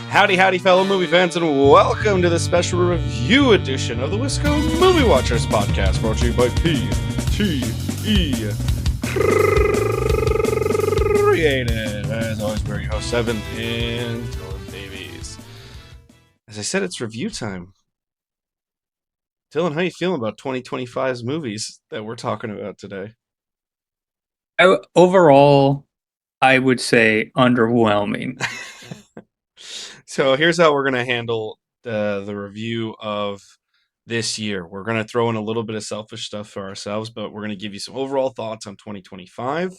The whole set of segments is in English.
Howdy, howdy, fellow movie fans, and welcome to the special review edition of the Wisco Movie Watchers podcast, brought to you by PTE Creative. As always, we're your host, Evan and Dylan Davies. As I said, it's review time. Dylan, how you feeling about 2025's movies that we're talking about today? Overall, I would say underwhelming. So here's how we're going to handle the review of this year. We're going to throw in a little bit of selfish stuff for ourselves, but we're going to give you some overall thoughts on 2025.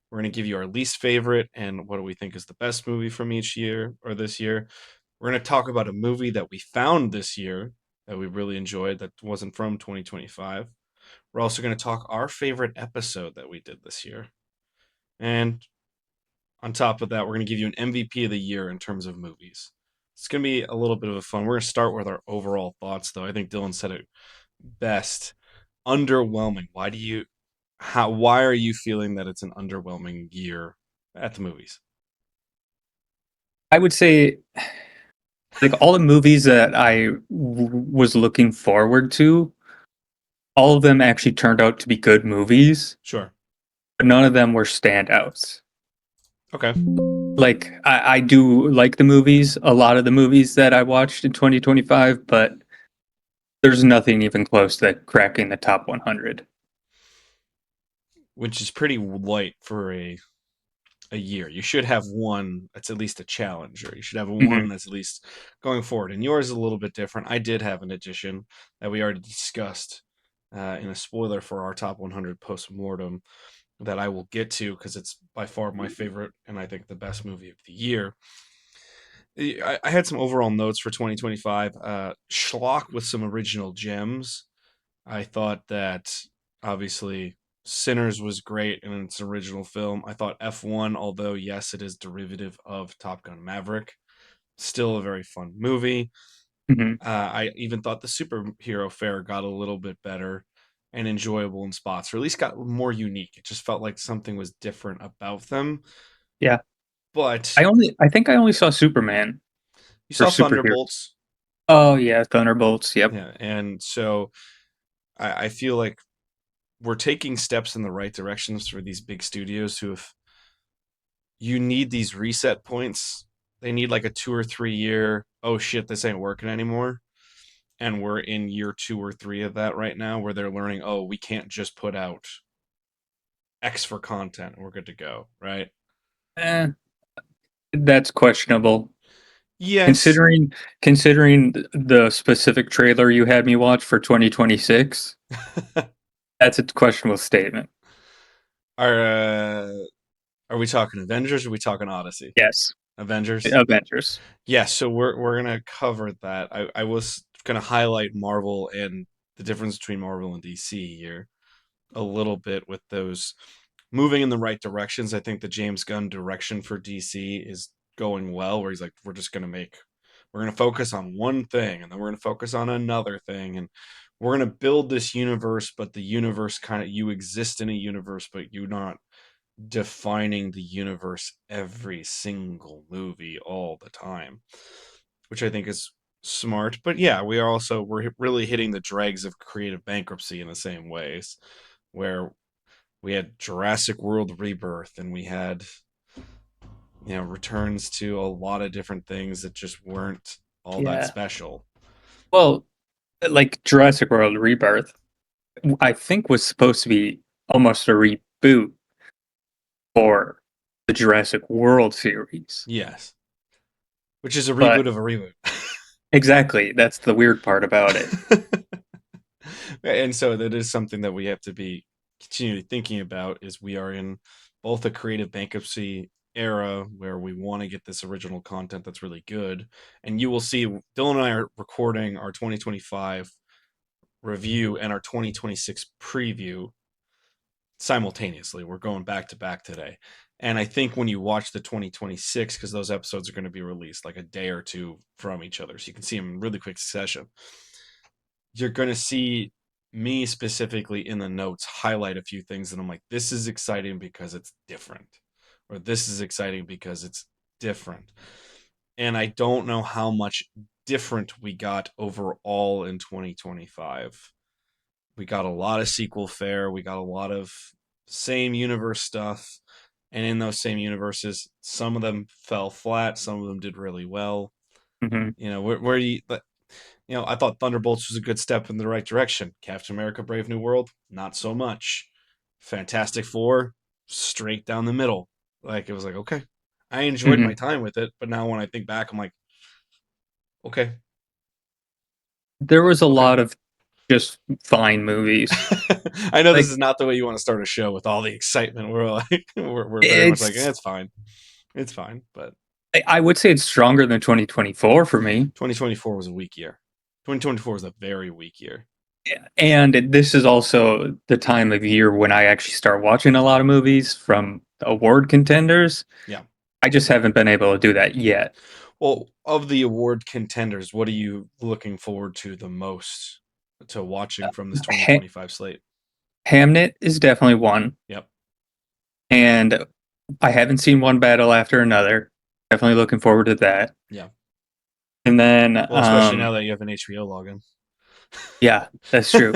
We're going to give you our least favorite and what do we think is the best movie from each year or this year. We're going to talk about a movie that we found this year that we really enjoyed that wasn't from 2025. We're also going to talk our favorite episode that we did this year. And on top of that, we're going to give you an MVP of the year in terms of movies. It's going to be a little bit of a fun. We're going to start with our overall thoughts, though. I think Dylan said it best. Underwhelming. Why are you feeling that it's an underwhelming year at the movies? I would say, like, all the movies that was looking forward to, all of them actually turned out to be good movies, Sure. but none of them were standouts. Okay. Like, I do like the movies, a lot of the movies that I watched in 2025, but there's nothing even close to cracking the top 100. Which is pretty light for a year. You should have one that's at least a challenger. You should have Mhm. one that's at least going forward. And yours is a little bit different. I did have an addition that we already discussed in a spoiler for our top 100 post mortem that I will get to because it's by far my favorite and I think the best movie of the year. I had some overall notes for 2025. Schlock with some original gems. I thought that obviously Sinners was great in its original film. I thought F1, although yes, it is derivative of Top Gun Maverick, still a very fun movie. Mhm. I even thought the superhero fair got a little bit better and enjoyable in spots, or at least got more unique. It just felt like something was different about them. Yeah. But I think I only saw Superman you for saw superheroes. Thunderbolts, Oh, yeah, Thunderbolts. Yep. yeah, and so I feel like we're taking steps in the right directions for these big studios who have you need these reset points. They need like a 2 or 3 year, oh shit, this ain't working anymore. And we're in year 2 or 3 of that right now where they're learning, oh, we can't just put out X for content. We're good to go, right? Eh, that's questionable. Yes. Considering the specific trailer you had me watch for 2026, that's a questionable statement. are are we talking Avengers or are we talking Odyssey? Yes, Avengers? Avengers. Yeah, so we're gonna cover that. I was gonna highlight Marvel and the difference between Marvel and DC here a little bit with those moving in the right directions. I think the James Gunn direction for DC is going well, where he's like, we're gonna focus on one thing, and then we're gonna focus on another thing, and we're gonna build this universe. But the universe kind of you exist in a universe, but you're not defining the universe every single movie all the time, which I think is smart. But yeah, we're really hitting the dregs of creative bankruptcy in the same ways, where we had Jurassic World Rebirth and we had returns to a lot of different things that just weren't all that Yeah. special. Well, like Jurassic World Rebirth, I think was supposed to be almost a reboot for the Jurassic World series. Yes, which is a But reboot of a reboot. exactly, that's the weird part about it. And so that is something that we have to be continually thinking about is we are in both a creative bankruptcy era where we want to get this original content that's really good. And you will see Dylan and I are recording our 2025 review and our 2026 preview simultaneously. We're going back to back today. And I think when you watch the 2026, because those episodes are going to be released like a day or two from each other, so you can see them in really quick succession, you're going to see me specifically in the notes highlight a few things that I'm like, this is exciting because it's different, or this is exciting because it's different. and I don't know how much different we got overall in 2025. We got a lot of sequel fare, we got a lot of same universe stuff, and in those same universes, some of them fell flat, some of them did really well. Hmm. Where do I thought Thunderbolts was a good step in the right direction. Captain America: Brave New World, not so much. Fantastic Four, straight down the middle. Like it was like okay, I enjoyed Hmm. my time with it, but now when I think back, I'm like, okay, There was a okay. lot of just fine movies. I know this Like is not the way you want to start a show with all the excitement. We're like, we're very much like, it's it's fine, it's fine. But I would say it's stronger than 2024 for me. 2024 was a weak year. 2024 was a very weak year. And this is also the time of year when I actually start watching a lot of movies from award contenders. Yeah. I just haven't been able to do that yet. Well, of the award contenders, what are you looking forward to the most to watching from this Ha- 2025 slate? Hamnet is definitely one, Yep. and I haven't seen one battle after another. Definitely looking forward to that. Yeah. And then, Well, especially now that you have an HBO login. yeah, that's true.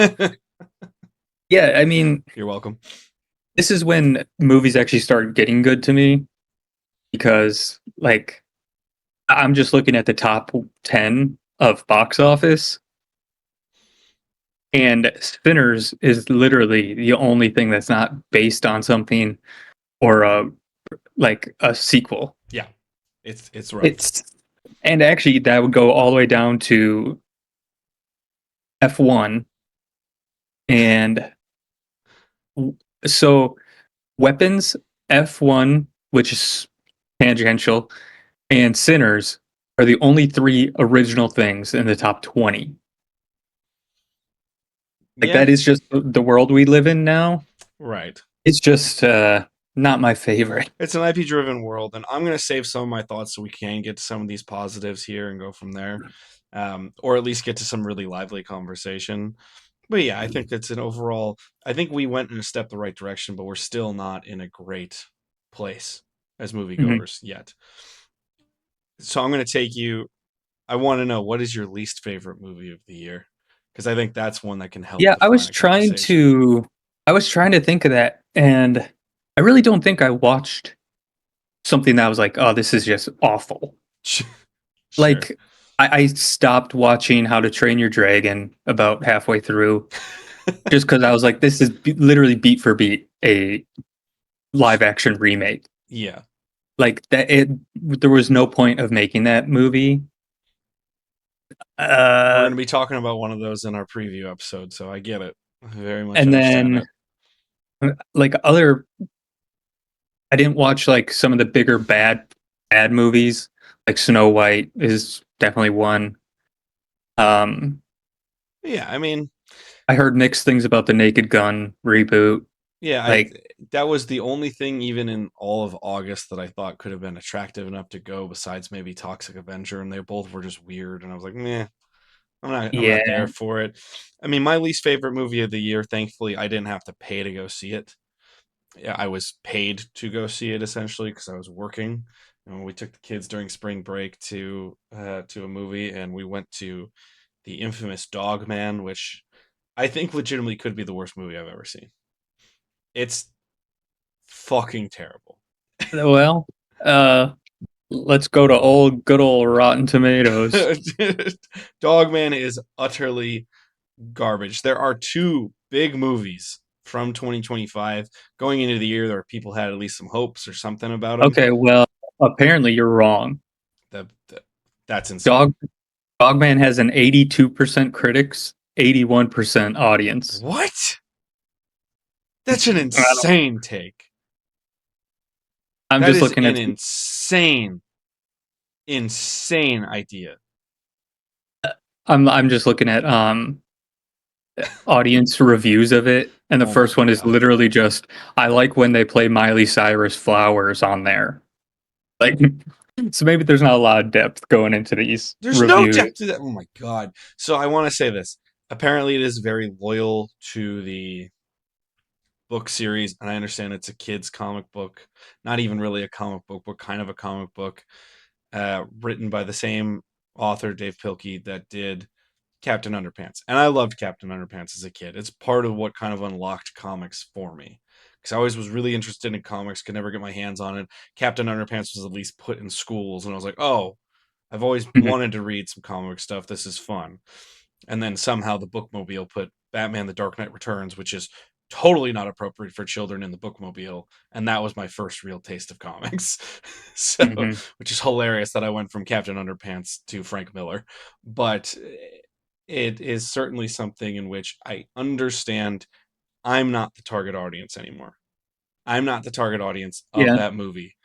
Yeah, I mean, You're welcome. this is when movies actually start getting good to me because, like, I'm just looking at the top 10 of box office, and Spinners is literally the only thing that's not based on something or a sequel. Yeah. It's rough. It's and actually that would go all the way down to F1 and so weapons F1, which is tangential, and Sinners are the only three original things in the top 20. Like Yeah. that is just the world we live in now. Right. It's just not my favorite. It's an IP driven world, and I'm going to save some of my thoughts so we can get to some of these positives here and go from there, or at least get to some really lively conversation. But yeah, I think that's an overall. I think we went in a step the right direction, but we're still not in a great place as Mhm. moviegoers yet. So I'm going to take you. I want to know what is your least favorite movie of the year, because I think that's one that can help Yeah, define a conversation. I was trying to think of that, and I really don't think I watched something that was like, oh, this is just awful. Sure. Like, I stopped watching How to Train Your Dragon about halfway through just because I was like, this is literally beat for beat a live action remake. Yeah, Like that, there was no point of making that movie. we're going Uh, to be talking about one of those in our preview episode, so I get it. I very much and understand then it. like other, I didn't watch like some of the bigger bad movies. Like Snow White is definitely one. Um, Yeah, I mean, I heard mixed things about the Naked Gun reboot. yeah, Like, that was the only thing even in all of August that I thought could have been attractive enough to go besides maybe Toxic Avenger, and they both were just weird, and I was like, meh, I'm not there yeah, for it. I mean, my least favorite movie of the year, thankfully, I didn't have to pay to go see it. Yeah, I was paid to go see it essentially because I was working. And we took the kids during spring break to a movie, and we went to the infamous Dog Man, which I think legitimately could be the worst movie I've ever seen. It's fucking terrible. well, uh, let's go to good old Rotten Tomatoes. Dogman is utterly garbage. There are two big movies from 2025 going into the year. There are people had at least some hopes or something about them. Okay, well, apparently you're wrong. The that's insane. Dog Dogman has an 82% critics, 81% audience. What? That's an I don't, insane take. I'm That just is looking an at insane idea. I'm just looking at audience reviews of it, and the Oh my first one is god. literally just I like when they play Miley Cyrus Flowers on there. Like so maybe there's not a lot of depth going into these There's no reviews. depth to that. Oh my god. So I want to say this. Apparently, it is very loyal to the book series, and I understand it's a kids' comic book, not even really a comic book, but kind of a comic book. written by the same author, Dave Pilkey, that did Captain Underpants. And I loved Captain Underpants as a kid. It's part of what kind of unlocked comics for me. Because I always was really interested in comics, could never get my hands on it. Captain Underpants was at least put in schools, and I was like, oh, I've always Mhm. wanted to read some comic stuff. This is fun. And then somehow the bookmobile put Batman: The Dark Knight Returns, which is totally not appropriate for children, in the bookmobile, and that was my first real taste of comics. So, Mhm. which is hilarious that I went from Captain Underpants to Frank Miller, but it is certainly something in which I understand I'm not the target audience anymore. I'm not the target audience of Yeah. that movie,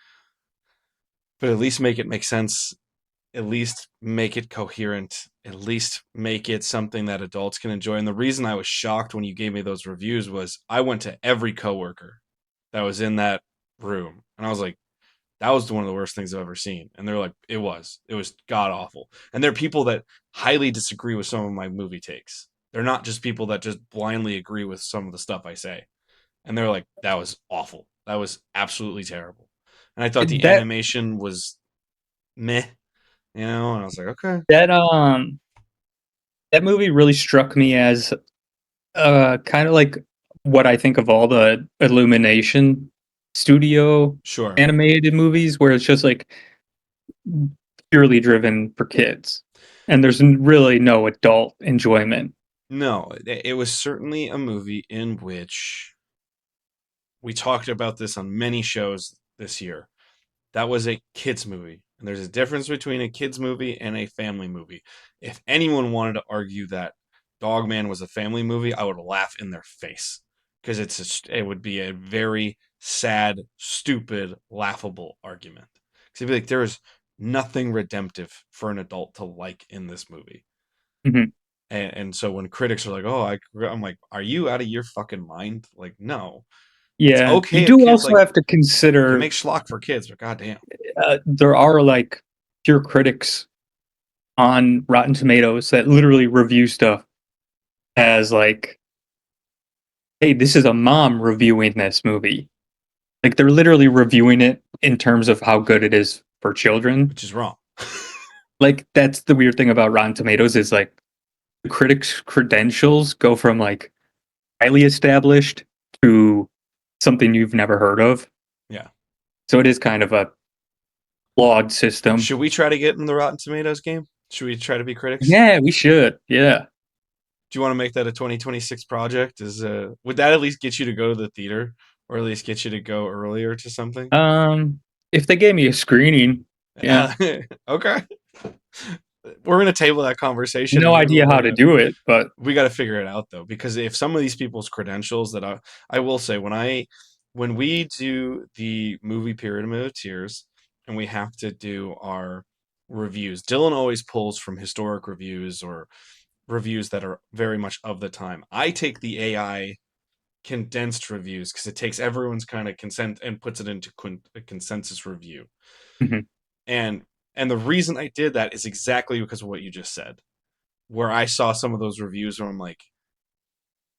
but at least make it make sense, at least make it coherent, at least make it something that adults can enjoy. And the reason I was shocked when you gave me those reviews was I went to every coworker that was in that room and I was like, that was one of the worst things I've ever seen. And they're like, it was god awful. And they're people that highly disagree with some of my movie takes. They're not just people that just blindly agree with some of the stuff I say. And they're like, that was awful. That was absolutely terrible. And I thought the That animation was meh, and I was like, okay, that that movie really struck me as kind of like what I think of all the Illumination studio sure. animated movies, where it's just like purely driven for kids, and there's really no adult enjoyment. No, it was certainly a movie in which we talked about this on many shows this year. That was a kids movie. And there's a difference between a kids movie and a family movie. If anyone wanted to argue that Dogman was a family movie, I would laugh in their face because it would be a very sad, stupid, laughable argument. Because it'd be like there's nothing redemptive for an adult to like in this movie. Mhm. And so when critics are like, "Oh, I'm like, are you out of your fucking mind?" Like, no, it's Yeah, you okay if do kids also like have to you can consider make schlock for kids, but goddamn, there are like pure critics on Rotten Tomatoes that literally review stuff as like, "Hey, this is a mom reviewing this movie." Like they're literally reviewing it in terms of how good it is for children. which is wrong. Like that's the weird thing about Rotten Tomatoes is like the critics' credentials go from like highly established to something you've never heard of. Yeah. So it is kind of a flawed system. Should we try to get in the Rotten Tomatoes game? Should we try to be critics? Yeah, we should. Yeah. Do you want to make that a 2026 project? Is would that at least get you to go to the theater, or at least get you to go earlier to something? If they gave me a screening, yeah. Uh, okay, we're gonna table that conversation, and No maybe idea how we're to gonna do it, but we got to figure it out though, because if some of these people's credentials that I will say when we do the movie Pyramid of Tears and we have to do our reviews, Dylan always pulls from historic reviews or reviews that are very much of the time. I take the AI condensed reviews because it takes everyone's kind of consent and puts it into a consensus review. mhm. And and the reason I did that is exactly because of what you just said, where I saw some of those reviews where I'm like,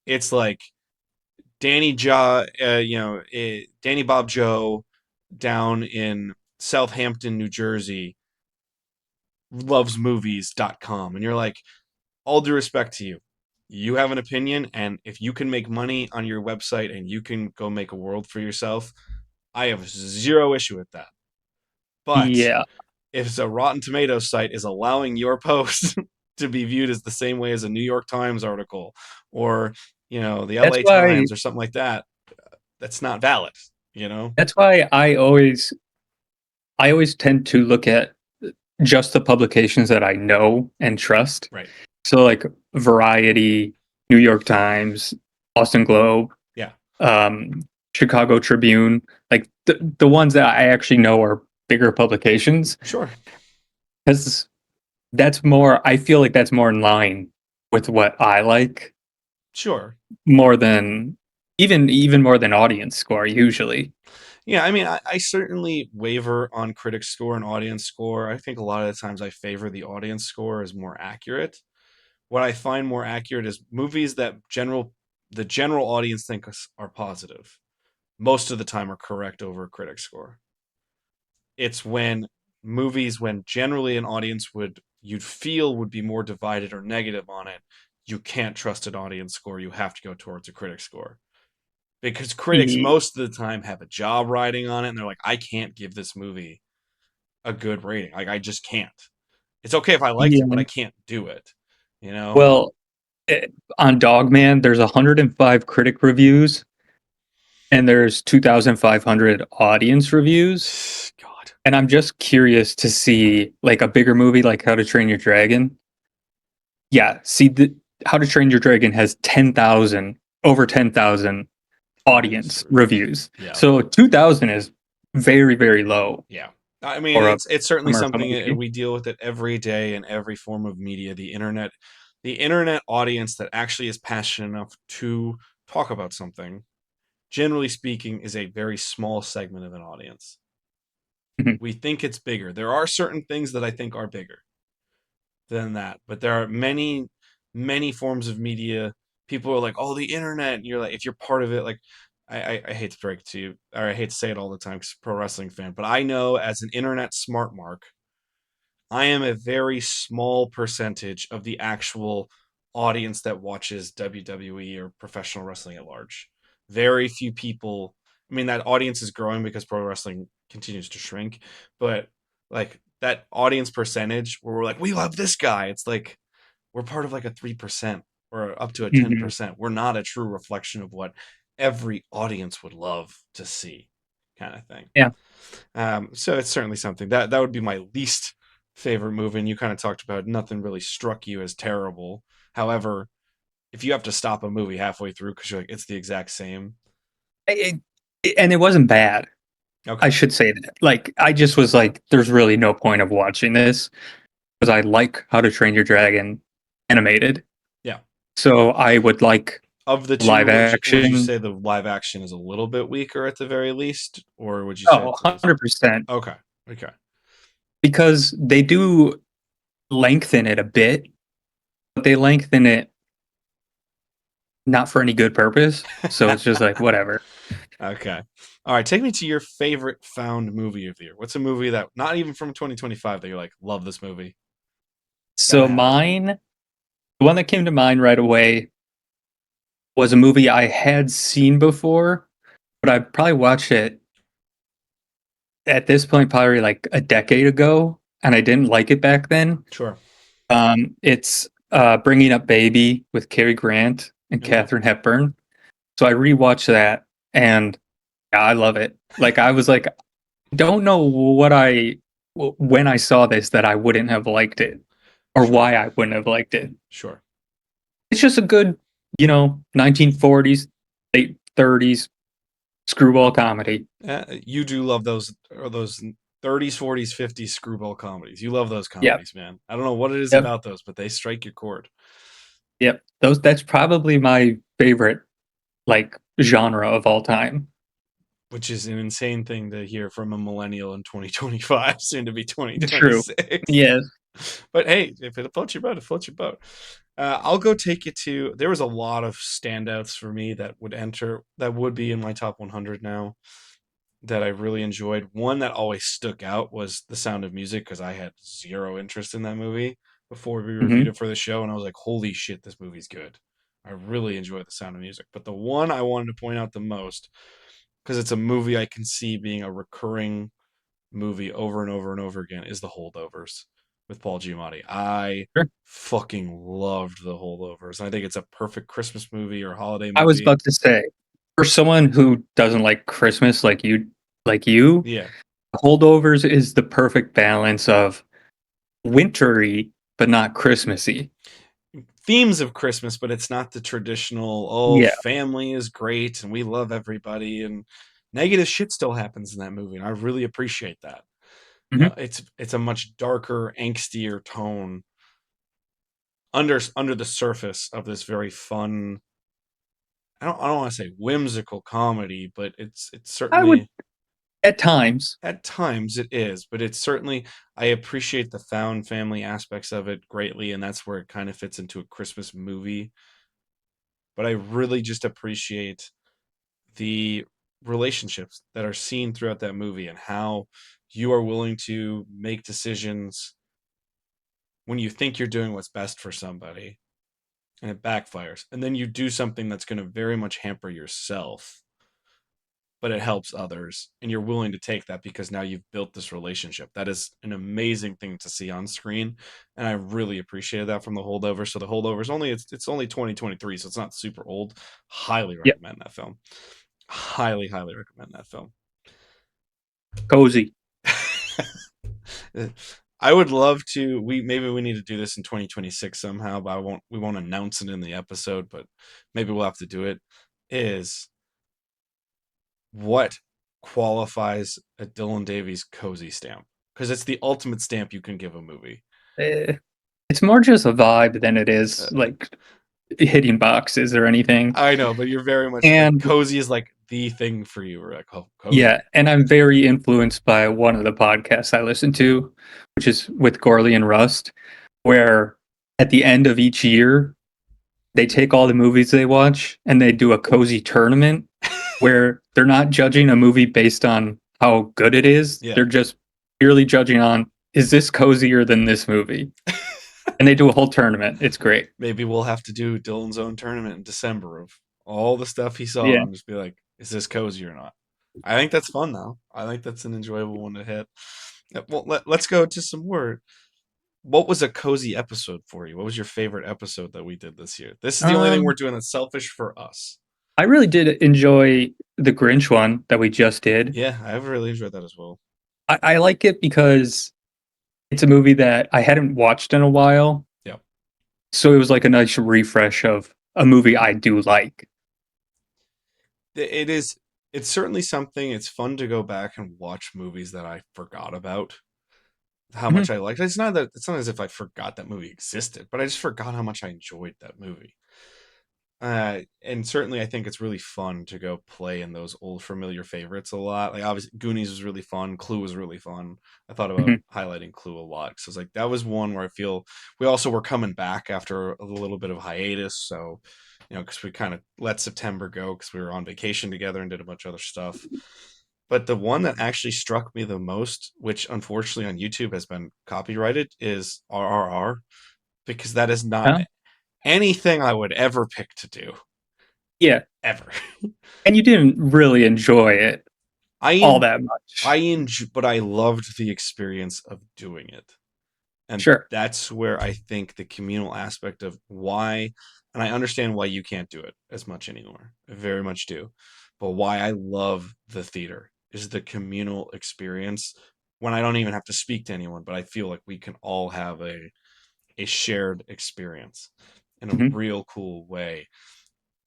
it's like Danny Bob Joe down in Southampton, New Jersey, loves movies.com. And you're like, all due respect to you, you have an opinion. And if you can make money on your website and you can go make a world for yourself, I have zero issue with that. But Yeah. if a Rotten Tomatoes site is allowing your post to be viewed as the same way as a New York Times article or, the That's LA why Times or something like that, that's not valid, you know? that's why I always tend to look at just the publications that I know and trust. Right. So like Variety, New York Times, Boston Globe, Yeah. um, Chicago Tribune, like the ones that I actually know are bigger publications, Sure. because that's more. I feel like that's more in line with what I like, Sure. more than even more than audience score usually. Yeah, I mean, I certainly waver on critic score and audience score. I think a lot of the times I favor the audience score as more accurate. What I find more accurate is movies that the general audience thinks are positive. Most of the time are correct over a critic score. It's when movies when generally an audience would you'd feel would be more divided or negative on it, you can't trust an audience score. You have to go towards a critic score because critics E- most of the time have a job riding on it, and they're like, I can't give this movie a good rating. Like I just can't. It's okay if I liked it, but I Yeah. can't do it. You know? Well, eh, on Dogman, there's 105 critic reviews and there's 2,500 audience reviews. God. And I'm just curious to see like a bigger movie like How to Train Your Dragon. Yeah, see the How to Train Your Dragon has 10,000 over 10,000 Audience audience reviews. reviews. Yeah. So 2,000 is very very low Yeah. I mean, for a it's certainly commercial something that movie. we deal with it every day in every form of media. The internet audience that actually is passionate enough to talk about something, generally speaking, is a very small segment of an audience. Mhm, We think it's bigger. There are certain things that I think are bigger than that, but there are many, many forms of media. People are like, "Oh, the internet." And you're like, if you're part of it, like, I hate to break it to you, or I hate to say it all the time, because pro wrestling fan, but I know as an internet smart mark, I am a very small percentage of the actual audience that watches WWE or professional wrestling at large. Very few people. I mean, that audience is growing because pro wrestling continues to shrink, but like that audience percentage where we're like, we love this guy. It's like we're part of like a 3% or up to a mhm. 10%. We're not a true reflection of what every audience would love to see, kind of thing. Yeah. So it's certainly something that would be my least favorite movie. And you kind of talked about nothing really struck you as terrible. However, if you have to stop a movie halfway through because you're like it's the exact same, And it wasn't bad. I okay, should say that. Like, I just was like, there's really no point of watching this because I like How to Train Your Dragon animated. yeah. So I would like Of the two, live would you action. say the live action is a little bit weaker at the very least, or would you say Oh, it's as 100%. okay, okay, Because they do lengthen it a bit, but they lengthen it not for any good purpose. So it's just like, whatever. okay. All right, take me to your favorite found movie of the year. What's a movie that not even from 2025 that you're like, love this movie, gotta So have it. mine, the one that came to mind right away was a movie I had seen before, but I probably watched it at this point probably like a decade ago, and I didn't like it back then. Sure. It's Bringing Up Baby with Cary Grant and Okay. Katharine Hepburn. So I rewatched that, and yeah, I love it. Like I was like, don't know when I saw this that I wouldn't have liked it, or Sure. why I wouldn't have liked it. Sure. It's just a good, 1940s, late 30s screwball comedy. You do love those 30s, 40s, 50s screwball comedies. You love those Yep, comedies, man. I don't know what it is yep, about those, but they strike your chord, yep. That's probably my favorite like genre of all time. which is an insane thing to hear from a millennial in 2025, soon to be True. 2026. Yes. But hey, if it floats your boat, it floats your boat. I'll go take you to. There was a lot of standouts for me that would be in my top 100 now that I really enjoyed. One that always stuck out was The Sound of Music because I had zero interest in that movie before we reviewed Hmm. it for the show, and I was like, "Holy shit, this movie's good." I really enjoyed The Sound of Music. But the one I wanted to point out the most because it's a movie I can see being a recurring movie over and over and over again is The Holdovers with Paul Giamatti. I Sure. fucking loved The Holdovers. And I think it's a perfect Christmas movie or holiday I was movie. about to say, for someone who doesn't like Christmas like you, Yeah. Holdovers is the perfect balance of wintry but not Christmassy. Themes of Christmas, but it's not the traditional, oh, Yeah. family is great and we love everybody and negative shit still happens in that movie. And I really appreciate that. Hmm. It's a much darker, angstier tone under the surface of this very fun. I don't want to say whimsical comedy, but it's I would certainly at times. at times it is, but it's certainly I appreciate the found family aspects of it greatly, and that's where it kind of fits into a Christmas movie. But I really just appreciate the relationships that are seen throughout that movie and how you are willing to make decisions when you think you're doing what's best for somebody and it backfires. And then you do something that's going to very much hamper yourself, but it helps others. And you're willing to take that because now you've built this relationship. That is an amazing thing to see on screen. And I really appreciated that from The Holdover. So The Holdover is only, it's only 2023, so it's not super old. Highly Yeah, recommend that film. Highly, highly recommend that film. cozy. I would love to. We maybe we need to do this in 2026 somehow, but I won't. We won't announce it in the episode, but maybe we'll have to do it. Is what qualifies a Dylan Davies cozy stamp? Because it's the ultimate stamp you can give a movie. Eh, it's more just a vibe than it Uh, is like hitting boxes or anything. I know, but you're very much like And cozy is like the thing for you. We're like, oh, yeah, cozy. and I'm very influenced by one of the podcasts I listen to, which is with Gorley and Rust, where at the end of each year, they take all the movies they watch and they do a cozy tournament where they're not judging a movie based on how good it is. Yeah. They're just purely judging on, is this cozier than this movie? And they do a whole tournament. It's great. Maybe we'll have to do Dylan's own tournament in December of all the stuff he saw Yeah. and just be like, is this cozy or not? I think that's fun though. I think that's an enjoyable one to hit. Well, let's go to some more. What was a cozy episode for you? What was your favorite episode that we did this year? This is the only thing we're Um, doing that's selfish for us. I really did enjoy the Grinch one that we just did. Yeah, I've really enjoyed that as well. I like it because it's a movie that I hadn't watched in a while. Yeah. So it was like a nice refresh of a movie I do like. It is it's certainly something it's fun to go back and watch movies that I forgot about. How Mhm. much I liked it. It's not as if I forgot that movie existed, but I just forgot how much I enjoyed that movie. And certainly I think it's really fun to go play in those old familiar favorites a lot. Like obviously Goonies was really fun, Clue was really fun. I thought about Mhm. highlighting Clue a lot because like that was one where I feel we also were coming back after a little bit of hiatus. So, because we kind of let September go because we were on vacation together and did a bunch of other stuff. But the one that actually struck me the most, which unfortunately on YouTube has been copyrighted, is RRR because that is not Huh? anything I would ever pick to do Yeah. ever. And you didn't really enjoy it I all en- that I much. enjoy, but I loved the experience of doing it, and Sure. that's where I think the communal aspect of why, and I understand why you can't do it as much anymore. I very much do, but why I love the theater is the communal experience when I don't even have to speak to anyone, but I feel like we can all have a shared experience in a Mhm. real cool way.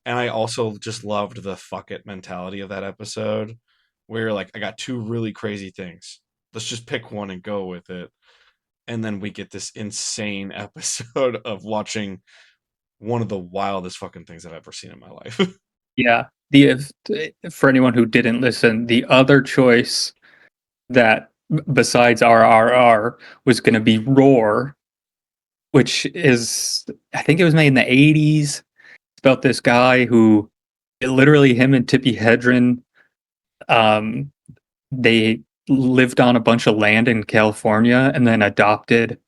And I also just loved the fuck it mentality of that episode where like I got two really crazy things. Let's just pick one and go with it. And then we get this insane episode of watching one of the wildest fucking things I've ever seen in my life. Yeah. For anyone who didn't listen, the other choice that besides RRR was going to be Roar, which is I think it was made in the 80s. It's about this guy who literally him and Tippi Hedren um they lived on a bunch of land in California and then adopted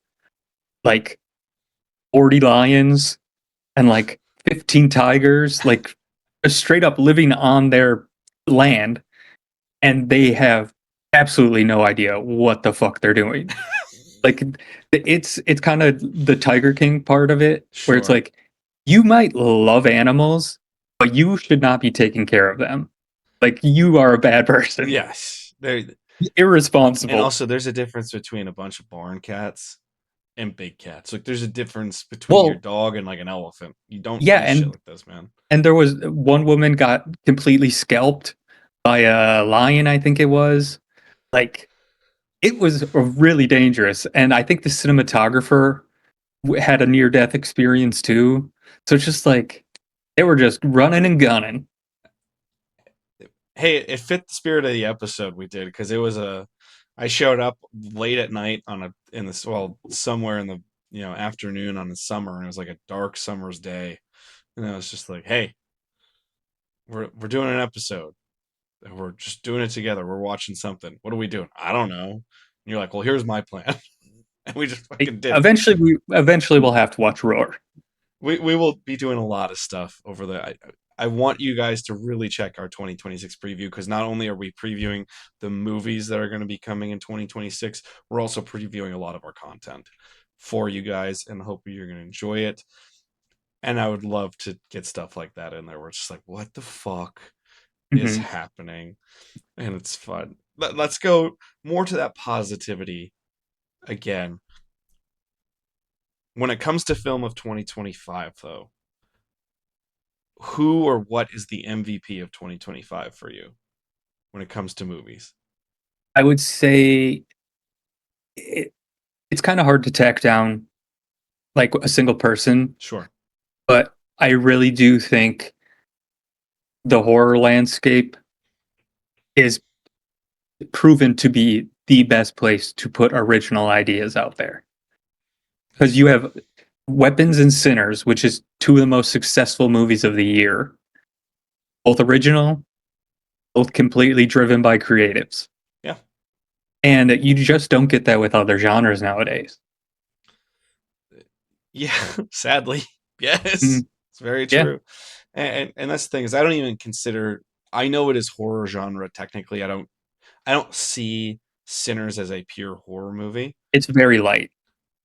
like 40 lions and like 15 tigers, like straight up living on their land, and they have absolutely no idea what the fuck they're doing. Like it's kind of the Tiger King part of it, where it's Sure. like you might love animals, but you should not be taking care of them. Like you are a bad person, Yes. There and irresponsible. also there's a difference between a bunch of barn cats and big cats. Like there's a difference between your Well, dog and like an elephant. You don't yeah, do shit like this, man. and there was one woman got completely scalped by a lion, I think it was. Like it was really dangerous, and I think the cinematographer had a near death experience too. So it's just like they were just running and gunning. Hey, it fit the spirit of the episode we did because it was a. I showed up late at night on a in this well somewhere in the afternoon on the summer and it was like a dark summer's day and I was just like, hey, we're doing an episode. And we're just doing it together. We're watching something. What are we doing? I don't know. And you're like, well, here's my plan. And we just fucking did it. Eventually we'll have to watch Roar. We will be doing a lot of stuff over the. I want you guys to really check our 2026 preview because not only are we previewing the movies that are going to be coming in 2026, we're also previewing a lot of our content for you guys, and hope you're going to enjoy it. And I would love to get stuff like that in there. Where it's just like, what the fuck is Hmm. happening? And it's fun. Let's go more to that positivity again. When it comes to film of 2025, though, who or what is the MVP of 2025 for you when it comes to movies? I would say it, it's kind of hard to tack down like a single person, Sure. but I really do think the horror landscape is proven to be the best place to put original ideas out there. Because you have Weapons and Sinners, which is two of the most successful movies of the year, both original, both completely driven by creatives. Yeah. And you just don't get that with other genres nowadays. Yeah. Sadly, yes, Mm, it's very yeah, true. And that's the thing is I don't even consider. I know it is horror genre technically. I don't see Sinners as a pure horror movie. it's very light.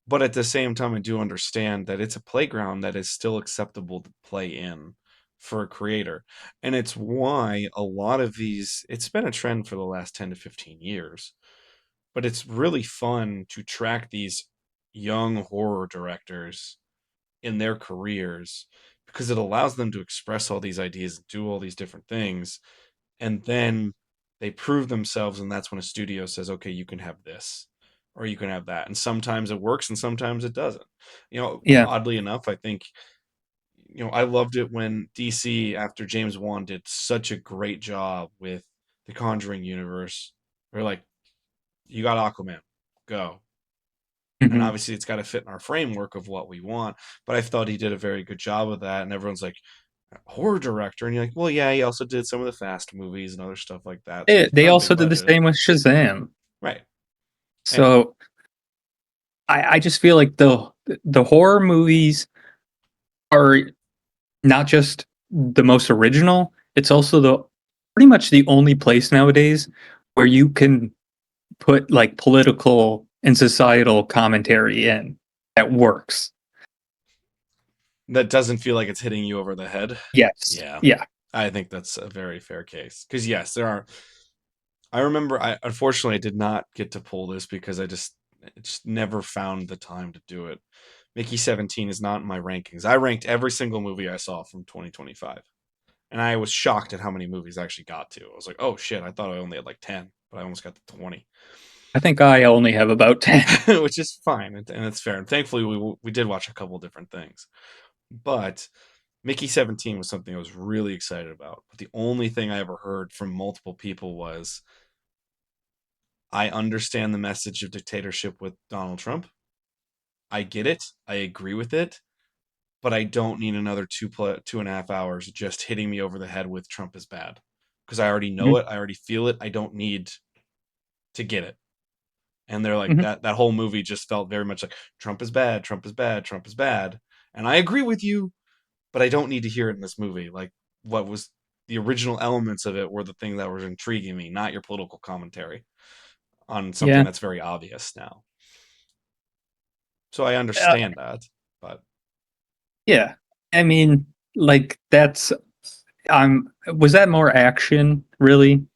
But at the same time, I do understand that it's a playground that is still acceptable to play in for a creator. And it's why a lot of these, it's been a trend for the last 10 to 15 years. But it's really fun to track these young horror directors in their careers because it allows them to express all these ideas and do all these different things. And then they prove themselves, and that's when a studio says, okay, you can have this or you can have that. And sometimes it works and sometimes it doesn't. Yeah. Oddly enough, I think, I loved it when DC, after James Wan, did such a great job with the Conjuring universe. They're like, you got Aquaman, go. And Hmm. obviously, it's got to fit in our framework of what we want. But I thought he did a very good job of that. And everyone's like, horror director. And you're like, well, yeah, he also did some of the Fast movies and other stuff like that. So it's They not a also big did the budget. same with Shazam. Right. And So I just feel like the horror movies are not just the most original, it's also the pretty much the only place nowadays where you can put like political and societal commentary in that works. that doesn't feel like it's hitting you over the head. Yes. Yeah. Yeah. I think that's a very fair case. Because, yes, there are. I remember, unfortunately, I did not get to pull this because I just never found the time to do it. Mickey 17 is not in my rankings. I ranked every single movie I saw from 2025. And I was shocked at how many movies I actually got to. I was like, oh shit, I thought I only had like 10, but I almost got to 20, I think I only have about 10. which is fine. And it's fair. And thankfully, we did watch a couple different things. But Mickey 17 was something I was really excited about. But the only thing I ever heard from multiple people was, I understand the message of dictatorship with Donald Trump. I get it. I agree with it. But I don't need another 2.5 hours just hitting me over the head with Trump is bad. Because I already know Hmm. it. I already feel it. I don't need to get it. And they're like, Hmm. that whole movie just felt very much like Trump is bad, Trump is bad, Trump is bad. And I agree with you, but I don't need to hear it in this movie. Like, what was the original elements of it were the thing that was intriguing me, not your political commentary on something Yeah. that's very obvious now. So I Uh, understand that, but yeah. I mean, like that's was that more action, really?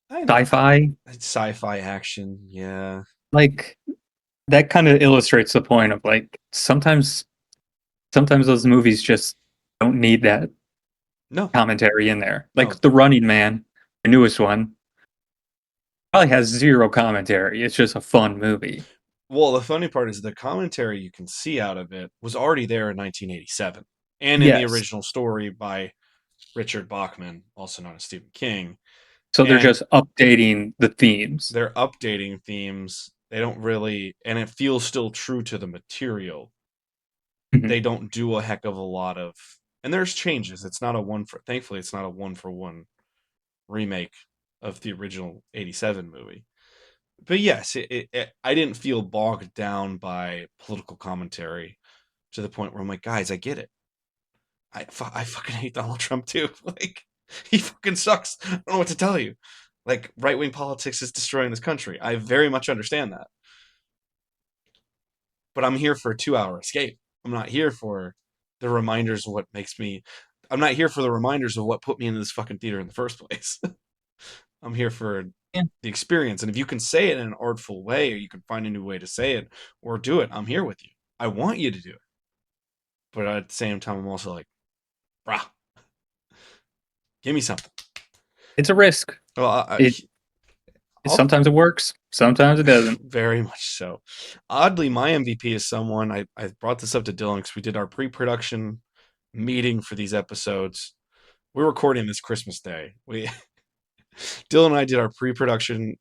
I know Sci-fi? it's sci-fi action, yeah. Like that kind of illustrates the point of like sometimes those movies just don't need that No, commentary in there. no. Like The Running Man, the newest one, probably has zero commentary. It's just a fun movie. Well, the funny part is the commentary you can see out of it was already there in 1987 and in the Yes. original story by Richard Bachman, also known as Stephen King. So they're And just updating the themes. they're updating themes. They don't really, and it feels still true to the material. Mhm. They don't do a heck of a lot of, and there's changes. It's not a one for, thankfully, it's not a one for one remake of the original '87 movie. But yes, I didn't feel bogged down by political commentary to the point where I'm like, guys, I get it. I fucking hate Donald Trump too. Like, he fucking sucks. I don't know what to tell you. Like, right wing politics is destroying this country. I very much understand that. But I'm here for a 2 hour escape. I'm not here for the reminders of what makes me. I'm not here for the reminders of what put me into this fucking theater in the first place. I'm here for Yeah. the experience. And if you can say it in an artful way, or you can find a new way to say it, or do it, I'm here with you. I want you to do it. But at the same time, I'm also like, brah, give me something. It's a risk. Well, It I'll sometimes it works, sometimes it doesn't. very much so. Oddly, my MVP is someone I brought this up to Dylan because we did our pre-production meeting for these episodes. We're recording this Christmas Day. We Dylan and I did our pre-production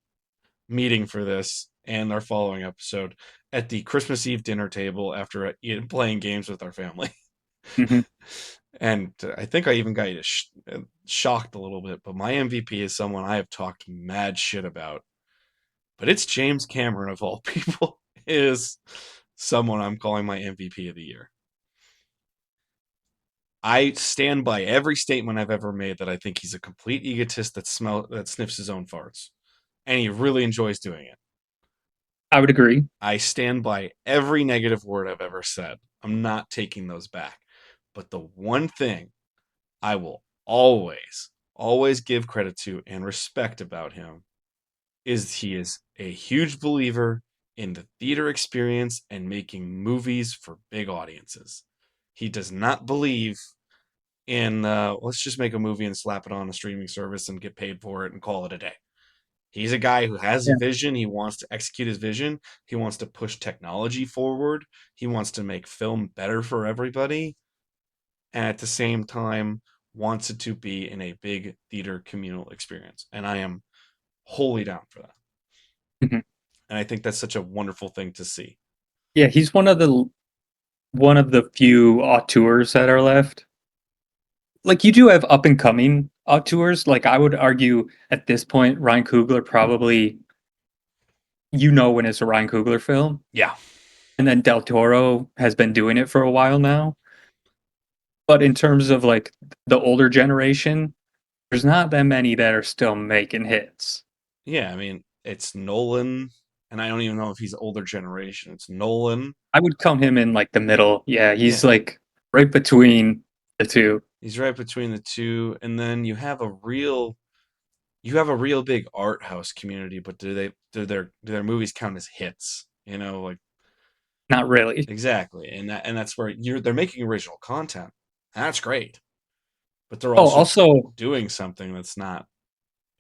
meeting for this and our following episode at the Christmas Eve dinner table after playing games with our family. Hmm. And I think I even got you shocked a little bit, but my MVP is someone I have talked mad shit about. But it's James Cameron, of all people, is someone I'm calling my MVP of the year. I stand by every statement I've ever made that I think he's a complete egotist that sniffs his own farts, and he really enjoys doing it. I would agree. I stand by every negative word I've ever said. I'm not taking those back. But the one thing I will always give credit to and respect about him is he is a huge believer in the theater experience and making movies for big audiences. He does not believe in let's just make a movie and slap it on a streaming service and get paid for it and call it a day. He's a guy who has a Yeah. vision. He wants to execute his vision. He wants to push technology forward. He wants to make film better for everybody. And at the same time, wants it to be in a big theater communal experience. And I am wholly down for that. Mhm. And I think that's such a wonderful thing to see. Yeah, he's one of the few auteurs that are left. Like you do have up and coming auteurs. Like I would argue at this point, Ryan Coogler probably when it's a Ryan Coogler film, Yeah. and then Del Toro has been doing it for a while now. But in terms of like the older generation, there's not that many that are still making hits. Yeah. I mean, it's Nolan, and I don't even know if he's older generation. It's Nolan. I would count him in like the middle. Yeah, he's Yeah. like right between the two. He's right between the two. And then you have a real big art house community, but do their movies count as hits? Like Not really. exactly. And that's where they're making original content. That's great. But they're Oh, also also, doing something that's not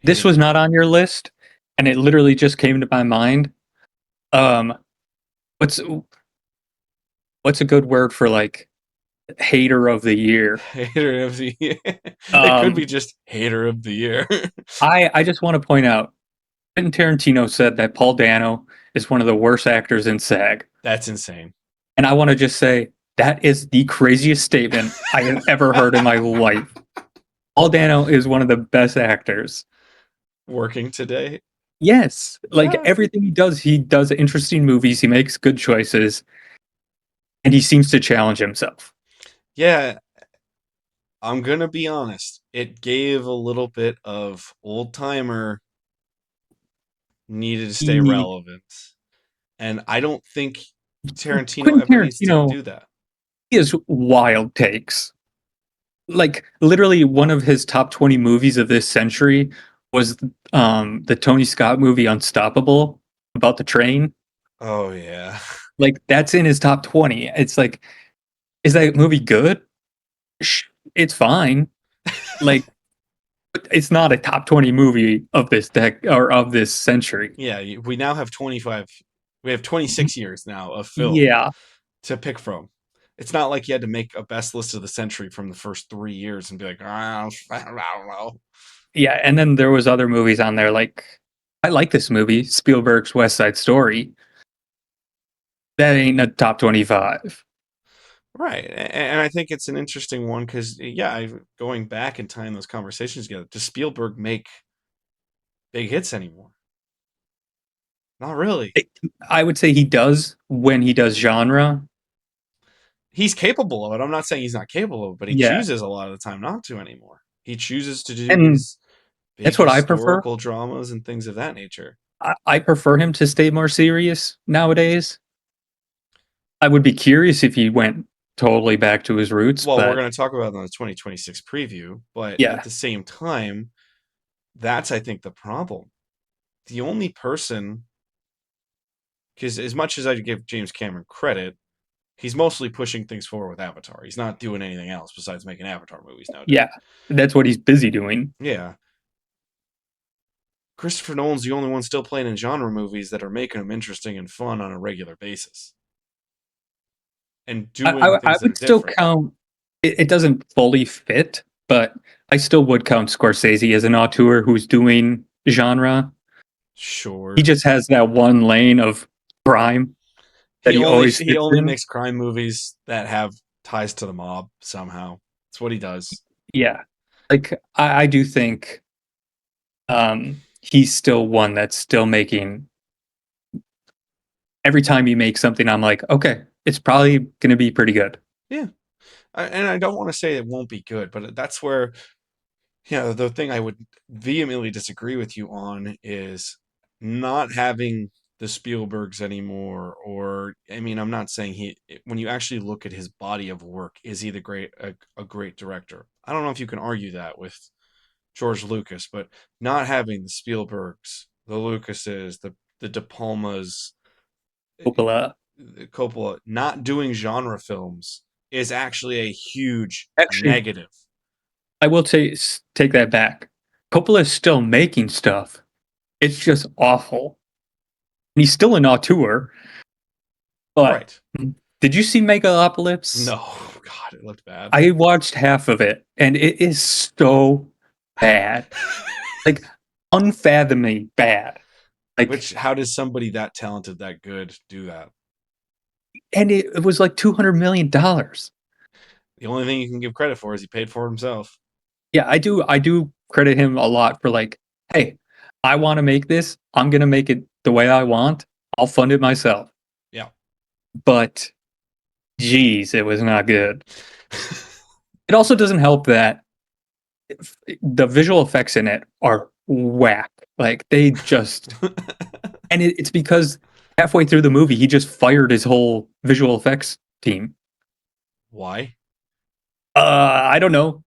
this hitting was not people. on your list, and it literally just came to my mind. Um, what's what's a good word for like hater of the year? Hater of the year. It could be Um, just hater of the year. I just want to point out, Quentin Tarantino said that Paul Dano is one of the worst actors in SAG, That's insane. and I want to just say that is the craziest statement I have ever heard in my life. Paul Dano is one of the best actors. Working today. Yes, like Uh, everything he does interesting movies, he makes good choices, and he seems to challenge himself. yeah, I'm gonna be honest. It gave a little bit of old timer needed to stay He relevant. And I don't think Tarantino Quentin ever needs to Tarantino, do that. he has wild takes. Like literally one of his top 20 movies of this century was the Tony Scott movie Unstoppable about the train. Oh yeah. Like that's in his top 20. It's like, is that movie good? It's fine. Like it's not a top 20 movie of this deck or of this century. Yeah, we now have 25 we have 26 years now of film Yeah. to pick from. It's not like you had to make a best list of the century from the first 3 years and be like, I don't know. Yeah, and then there was other movies on there like I like this movie, Spielberg's West Side Story. That ain't a top 25. Right. And I think it's an interesting one because, yeah, going back and tying those conversations together, does Spielberg make big hits anymore. Not really. I would say he does when he does genre. He's capable of it. I'm not saying he's not capable of it, but he Yeah, chooses a lot of the time not to anymore. He chooses to do and these big that's what I prefer. historical dramas and things of that nature. I prefer him to stay more serious nowadays. I would be curious if he went totally back to his roots, Well, we're but going to talk about it on the 2026 preview, but at yeah, the same time, that's, I think, the problem. The only person, because as much as I give James Cameron credit, he's mostly pushing things forward with Avatar. He's not doing anything else besides making Avatar movies nowadays. yeah, that's what he's busy doing. Yeah. Christopher Nolan's the only one still playing in genre movies that are making them interesting and fun on a regular basis and doing I things that are would still different. count. It doesn't fully fit, but I still would count Scorsese as an auteur who's doing genre. He Sure. just has that one lane of crime that He he only always he sits only in. makes crime movies that have ties to the mob somehow. That's what he does. Yeah, like I do think he's still one that's still making. Every time he makes something, I'm like, okay, it's probably going to be pretty good. Yeah. And I don't want to say it won't be good, but that's where, the thing I would vehemently disagree with you on is not having the Spielbergs anymore. Or, I mean, I'm not saying when you actually look at his body of work, is he a great director? I don't know if you can argue that with George Lucas, but not having the Spielbergs, the Lucases, the De Palmas, Coppola. Coppola, not doing genre films is actually a huge Actually, negative. I will take that back. Coppola is still making stuff. It's just awful. And he's still an auteur. But Right. did you see Megalopolis? No, God, it looked bad. I watched half of it, and it is so bad, like unfathomably bad. Like, How does somebody that talented, that good, do that? and it was like $200 million. The only thing you can give credit for is he paid for it himself. Yeah, I do credit him a lot for like, hey, I want to make this. I'm gonna make it the way I want. I'll fund it myself. Yeah. But geez, it was not good. It also doesn't help that the visual effects in it are whack. Like they just, and it's because halfway through the movie he just fired his whole visual effects team. Why? I don't know.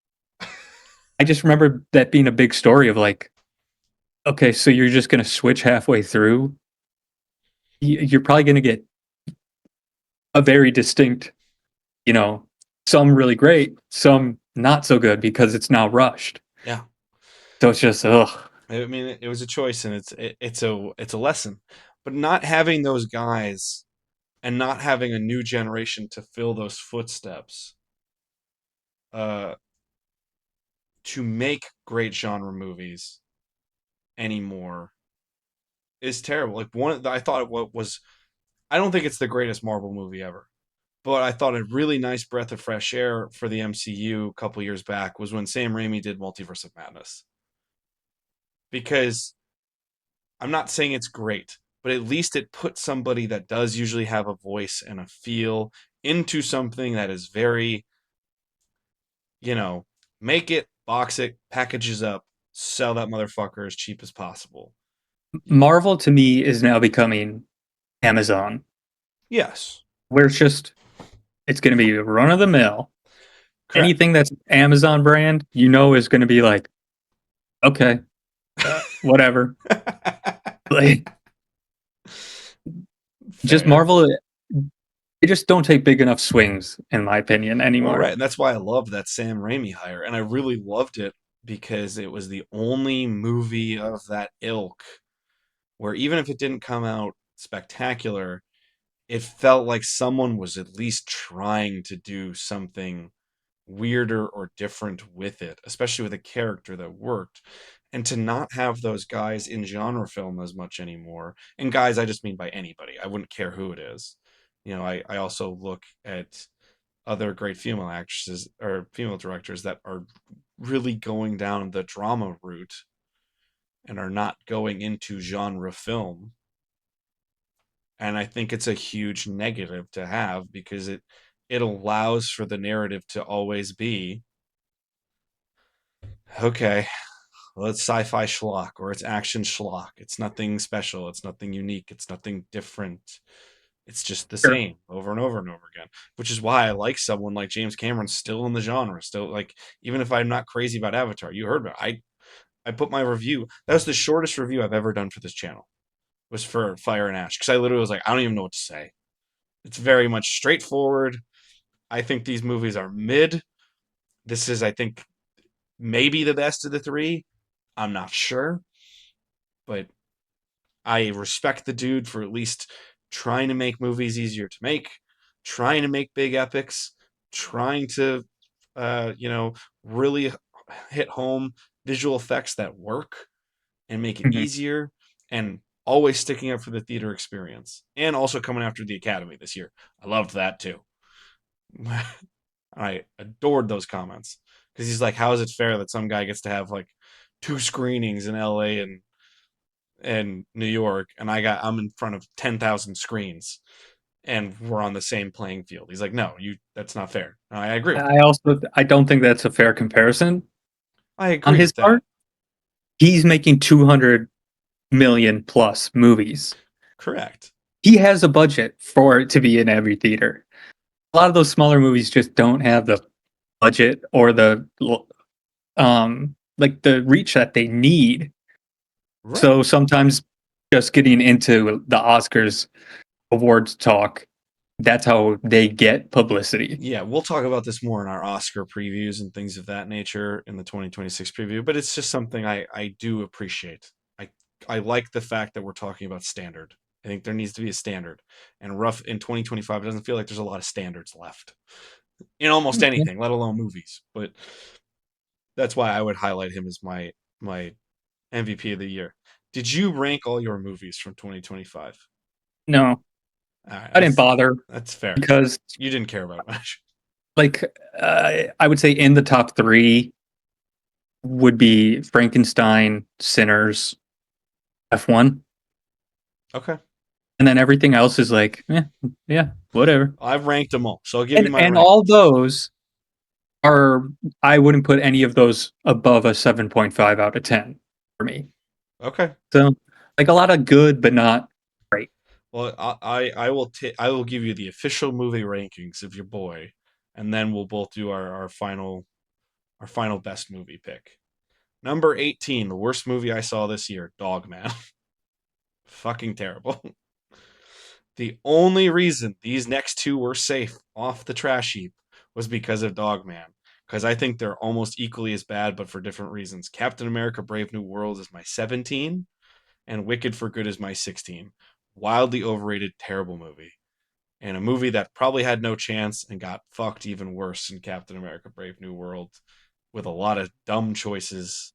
I just remember that being a big story of like, okay, so you're just gonna switch halfway through. You're probably gonna get a very distinct, you know, some really great, some not so good because it's now rushed. Yeah. So it's just ugh. I mean, it was a choice, and it's a lesson. But not having those guys and not having a new generation to fill those footsteps, uh, to make great genre movies anymore is terrible. Like I thought what was I don't think it's the greatest Marvel movie ever, but I thought a really nice breath of fresh air for the MCU a couple years back was when Sam Raimi did Multiverse of Madness. Because I'm not saying it's great, but at least it put somebody that does usually have a voice and a feel into something that is very, you know, make it, box it, packages up, sell that motherfucker as cheap as possible. Marvel to me is now becoming Amazon, Yes, where it's going to be run of the mill. correct. Anything that's Amazon brand, is going to be like, okay, whatever. Like, just Fair. Marvel, they just don't take big enough swings, in my opinion, Well, right, anymore. and that's why I loved that Sam Raimi hire, and I really loved it because it was the only movie of that ilk where even if it didn't come out spectacular, it felt like someone was at least trying to do something weirder or different with it, especially with a character that worked. And to not have those guys in genre film as much anymore, and guys, I just mean by anybody, I wouldn't care who it is. I also look at other great female actresses or female directors that are really going down the drama route. and are not going into genre film. And I think it's a huge negative to have because it allows for the narrative to always be okay, well, it's sci-fi schlock or it's action schlock. It's nothing special. It's nothing unique. It's nothing different. It's just the Sure. same over and over and over again. Which is why I like someone like James Cameron still in the genre. Still like even if I'm not crazy about Avatar, you heard me. I put my review. That was the shortest review I've ever done for this channel. Was for Fire and Ash because I literally was like, I don't even know what to say. It's very much straightforward. I think these movies are mid. This is, I think, maybe the best of the three. I'm not sure, but I respect the dude for at least trying to make movies easier to make, trying to make big epics, trying to, you know, really hit home visual effects that work and make it Mhm. easier, and always sticking up for the theater experience, and also coming after the Academy this year. I loved that too. I adored those comments because he's like, "How is it fair that some guy gets to have like two screenings in L.A. and New York, and I'm in front of 10,000 screens, and we're on the same playing field?" He's like, "No, you that's not fair." And I agree with that. I don't think that's a fair comparison I on agree his with that. part. He's making 200 million plus movies. Correct. He has a budget for it to be in every theater. A lot of those smaller movies just don't have the budget or the like the reach that they need. Right. So sometimes just getting into the Oscars awards talk, that's how they get publicity. Yeah, we'll talk about this more in our Oscar previews and things of that nature in the 2026 preview, but it's just something I do appreciate. I I like the fact that we're talking about standard. I think there needs to be a standard. And rough in 2025 it doesn't feel like there's a lot of standards left in almost anything, let alone movies. But that's why I would highlight him as my MVP of the year. Did you rank all your movies from 2025? No, All right, I didn't bother that's fair. because You didn't care about it much. like I would say in the top 3 would be Frankenstein, Sinners, F1, Okay. and then everything else is like, yeah, whatever. I've ranked them all, so I'll give you my And all rankings. those are I wouldn't put any of those above a 7.5 out of 10 for me. Okay. So like a lot of good, but not great. Well, I will give you the official movie rankings of your boy, and then we'll both do our final best movie pick. Number 18, the worst movie I saw this year, Dogman. Fucking terrible. The only reason these next two were safe off the trash heap was because of Dogman. Because I think they're almost equally as bad, but for different reasons. Captain America Brave New World is my 17, and Wicked for Good is my 16. Wildly overrated, terrible movie. And a movie that probably had no chance and got fucked even worse in Captain America Brave New World with a lot of dumb choices.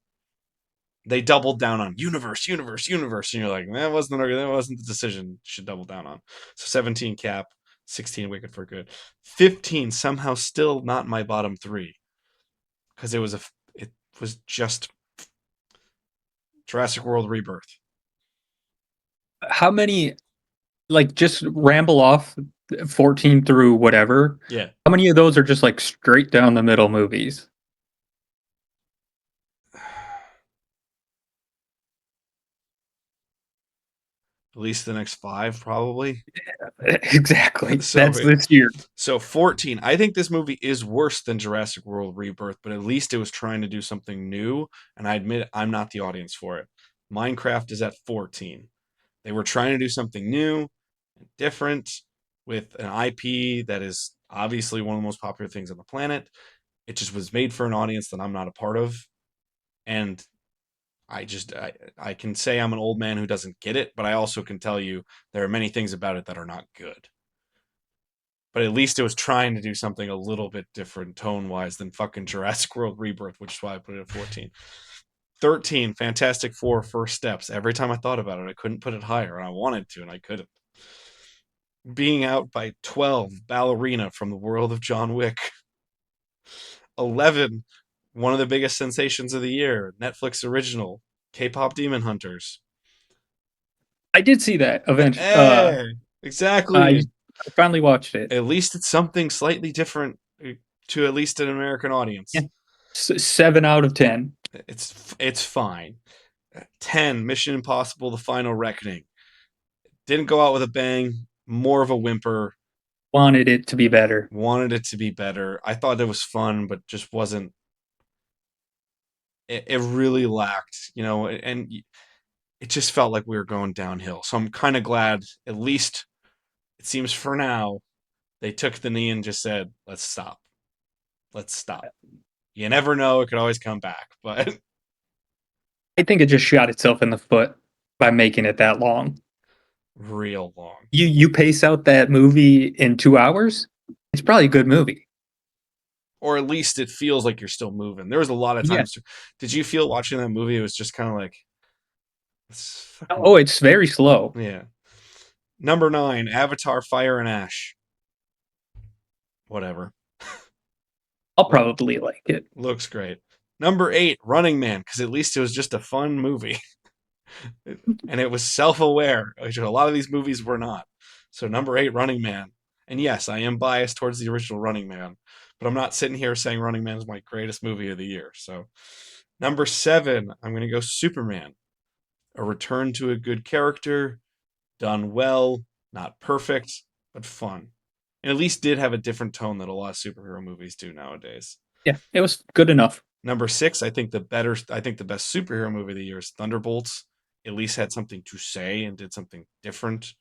They doubled down on universe, universe, universe, and you're like, that wasn't the decision you should double down on. So 17 Cap, 16 Wicked for Good, 15 somehow still not my bottom three because it was just Jurassic World Rebirth. How many like just ramble off 14 through whatever. Yeah, How many of those are just like straight down the middle movies? at least the next five probably. Exactly. so That's this year. so 14. I think this movie is worse than Jurassic World Rebirth, but at least it was trying to do something new, and I admit I'm not the audience for it. Minecraft is at 14. They were trying to do something new and different with an IP that is obviously one of the most popular things on the planet. It just was made for an audience that I'm not a part of, and I can say I'm an old man who doesn't get it, but I also can tell you there are many things about it that are not good. But at least it was trying to do something a little bit different tone wise than fucking Jurassic World Rebirth, which is why I put it at 14. 13, Fantastic Four First Steps. Every time I thought about it, I couldn't put it higher, and I wanted to, and I couldn't. Being out by 12, Ballerina from the world of John Wick. 11, one of the biggest sensations of the year, Netflix original, K-pop Demon Hunters. I did see that event. Hey, I exactly. finally watched it. At least it's something slightly different to at least an American Yeah, audience. 7 out of 10. It's fine. 10, Mission Impossible: The Final Reckoning. Didn't go out with a bang. More of a whimper. Wanted it to be better. Wanted it to be better. I thought it was fun, but just wasn't. It really lacked, and it just felt like we were going downhill. So I'm kind of glad, at least it seems for now, they took the knee and just said, "Let's stop. Let's stop." You never know; it could always come back, but I think it just shot itself in the foot by making it that long. real long. You pace out that movie in 2 hours, it's probably a good movie. Or at least it feels like you're still moving. There was a lot of Yeah. times. Did you feel watching that movie? It was just kind of like, let's Oh, fucking, it's very slow. yeah. Number 9, Avatar: Fire and Ash. Whatever. I'll Look, probably like it. looks great. Number 8, Running Man, because at least it was just a fun movie. And it was self-aware, which a lot of these movies were not. So number 8, Running Man. And yes, I am biased towards the original Running Man, but I'm not sitting here saying Running Man is my greatest movie of the year. So number 7, I'm going to go Superman. A return to a good character, done well, not perfect, but fun. And at least did have a different tone that a lot of superhero movies do nowadays. Yeah, it was good enough. Number 6, I think the best superhero movie of the year is Thunderbolts. At least had something to say and did something different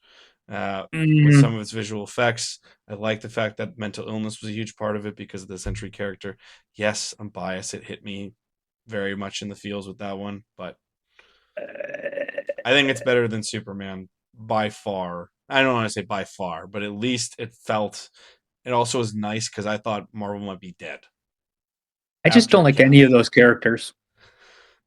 with Mm, some of its visual effects. I like the fact that mental illness was a huge part of it because of the Sentry character. Yes, I'm biased. It hit me very much in the feels with that one, but I think it's better than Superman by far. I don't want to say by far, but at least it felt. It also was nice because I thought Marvel might be dead I just after don't it like came any out. of those characters.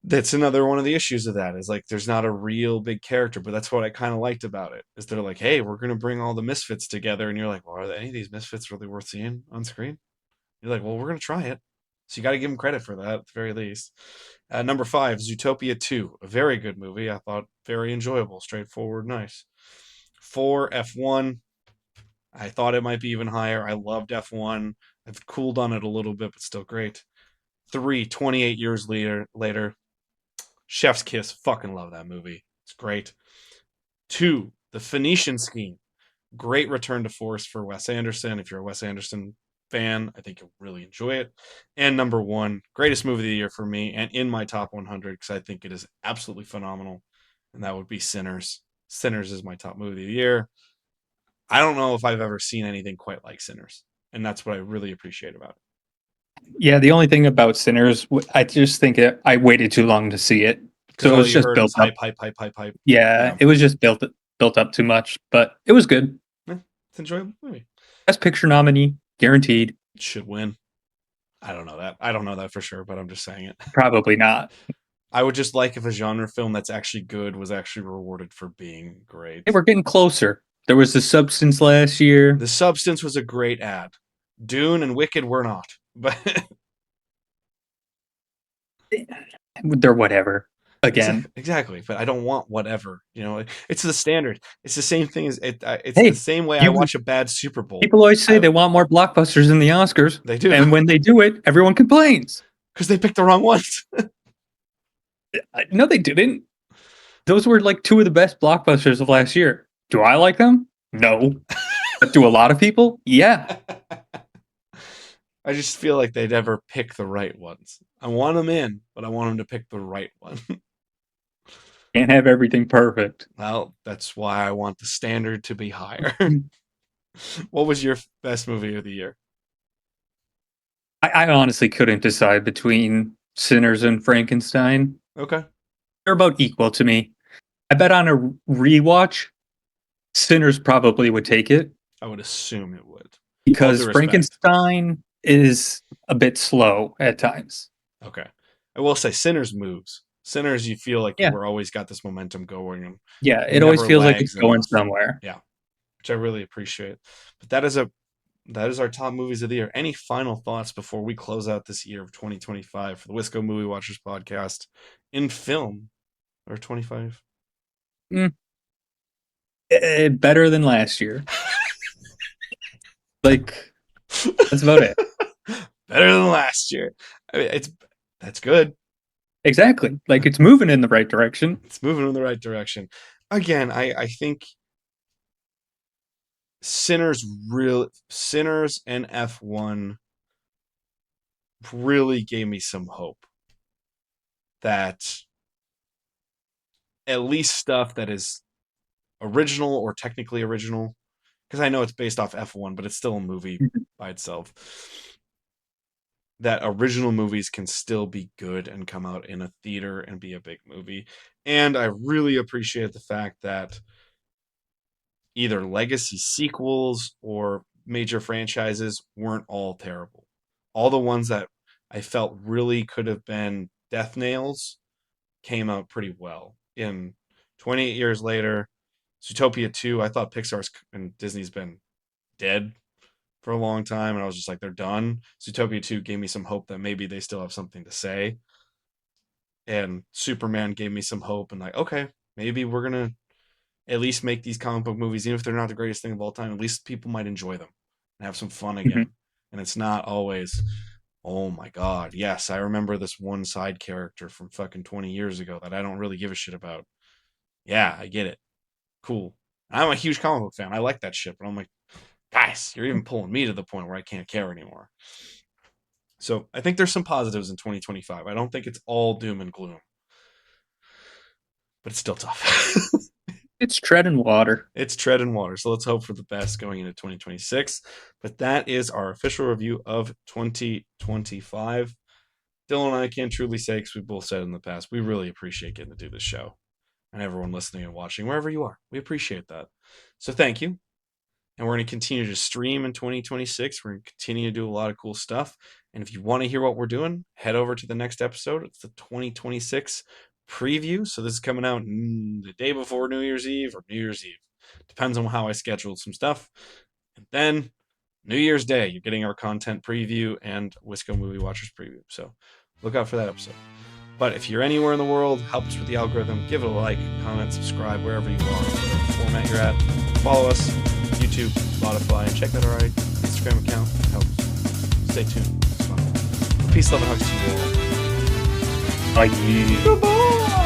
That's another one of the issues of that is like there's not a real big character, but that's what I kind of liked about it. Is they're like, hey, we're gonna bring all the misfits together, and you're like, well, are any of these misfits really worth seeing on screen? You're like, well, we're gonna try it, so you got to give them credit for that at the very least. Number 5, Zootopia 2, a very good movie. I thought very enjoyable, straightforward, nice. 4, F1. I thought it might be even higher. I loved F1. I've cooled on it a little bit, but still great. 3, 28 years later, Chef's Kiss. Fucking love that movie. It's great. 2, The Phoenician Scheme. Great return to force for Wes Anderson. If you're a Wes Anderson fan, I think you'll really enjoy it. And number 1, greatest movie of the year for me, and in my top 100 because I think it is absolutely phenomenal, and that would be Sinners. Sinners is my top movie of the year. I don't know if I've ever seen anything quite like Sinners, and that's what I really appreciate about it. Yeah, the only thing about Sinners, I just think I waited too long to see it, Because so it all was you just heard built was up. hype, hype, hype, hype, hype. Yeah, Yeah, it was just built up too much, but it was good. yeah, it's an enjoyable movie. Best Picture nominee, guaranteed. It should win. I don't know that. I don't know that for sure, but I'm just saying it. Probably not. I would just like if a genre film that's actually good was actually rewarded for being Hey, great. we're getting closer. There was The Substance last year. The Substance was a great ad. Dune and Wicked were not, but They're whatever. Again, exactly. But I don't want whatever. It's the standard. It's the same thing as it. It's the hey, same way I you watch a bad Super Bowl. people always say I they want more blockbusters in the Oscars, They do and when they do it, everyone complains. because they picked the wrong ones. No, they didn't. Those were like two of the best blockbusters of last year. Do I like them? No. But do a lot of people? Yeah. I just feel like they never pick the right ones. I want them in, but I want them to pick the right one. Can't have everything perfect. Well, that's why I want the standard to be higher. What was your best movie of the year? I honestly couldn't decide between Sinners and Frankenstein. Okay. They're about equal to me. I bet on a rewatch, Sinners probably would take it I would assume it would. All due because respect. Frankenstein is a bit slow at times. Okay. I will say Sinners moves. Sinners, you feel like you Yeah. were always got this momentum going and Yeah. it It always never feels like it's lags going enough. somewhere. Yeah, which I really appreciate. But that is our top movies of the year. Any final thoughts before we close out this year of 2025 for the Wisco Movie Watchers podcast in film? or 25? Mm, better than last year. Like that's about it. Better than last year. I mean, that's good. Exactly. Like it's moving in the right direction. It's moving in the right direction. Again, I think Sinners and F1 really gave me some hope that at least stuff that is original or technically original, because I know it's based off F1, but it's still a movie Mhm. by itself. That original movies can still be good and come out in a theater and be a big movie. And I really appreciate the fact that either legacy sequels or major franchises weren't all terrible. All the ones that I felt really could have been death nails came out pretty well. In 28 years later, Zootopia 2, I thought Pixar's and Disney's been dead for a long time, and I was just like, they're done. Zootopia 2 gave me some hope that maybe they still have something to say. And Superman gave me some hope, and like, okay, maybe we're gonna at least make these comic book movies, even if they're not the greatest thing of all time, at least people might enjoy them and have some fun Mhm. again. And it's not always, oh my God, yes, I remember this one side character from fucking 20 years ago that I don't really give a shit about. Yeah, I get it. Cool. I'm a huge comic book fan. I like that shit, but I'm like, guys, you're even pulling me to the point where I can't care anymore. So I think there's some positives in 2025. I don't think it's all doom and gloom, but it's still tough. It's treading water. It's treading water. So let's hope for the best going into 2026. But that is our official review of 2025. Dylan and I can truly say, because we both said in the past, we really appreciate getting to do this show. And everyone listening and watching, wherever you are, we appreciate that. So thank you. And we're going to continue to stream in 2026. We're going to continue to do a lot of cool stuff. And if you want to hear what we're doing, head over to the next episode. It's the 2026 preview. So this is coming out the day before New Year's Eve or New Year's Eve. Depends on how I scheduled some stuff. And then New Year's Day, you're getting our content preview and Wisco Movie Watchers preview. So look out for that episode. But if you're anywhere in the world, help us with the algorithm. Give it a like, comment, subscribe wherever you are, whatever format you're at. Follow us, YouTube, Spotify, and check out our Instagram account. It helps. Stay tuned. It's fun. Peace, love, and hugs to you all. Like Goodbye.